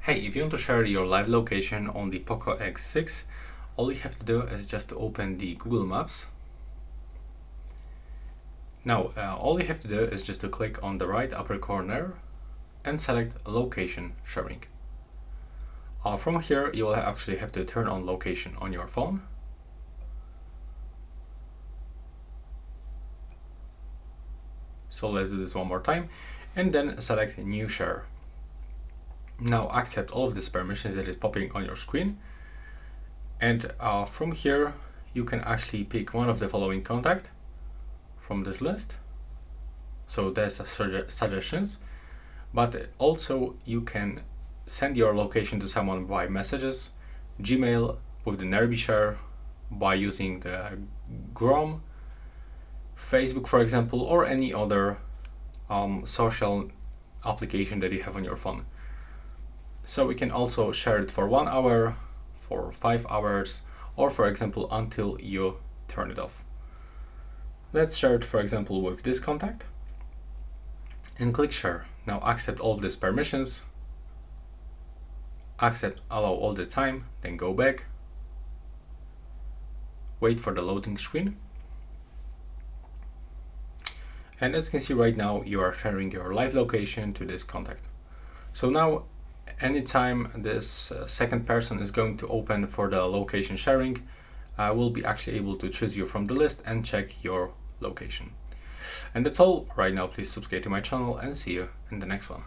Hey, if you want to share your live location on the POCO X6, all you have to do is just to open the Google Maps. Now, all you have to do is just to click on the right upper corner and select location sharing. From here, you will actually have to turn on location on your phone. So let's do this one more time and then select new share. Now accept all of these permissions that is popping on your screen, and from here you can actually pick one of the following contact from this list. So there's suggestions, but also you can send your location to someone by messages, Gmail with the nearby share, by using the Chrome, Facebook for example, or any other social application that you have on your phone. So we can also share it for 1 hour, for 5 hours, or for example until you turn it off. Let's share it for example with this contact and click share. Now accept all of these permissions, accept allow all the time, then go back, wait for the loading screen. And as you can see right now, you are sharing your live location to this contact. So now anytime this second person is going to open for the location sharing, we'll be actually able to choose you from the list and check your location. And that's all right now. Please subscribe to my channel and see you in the next one.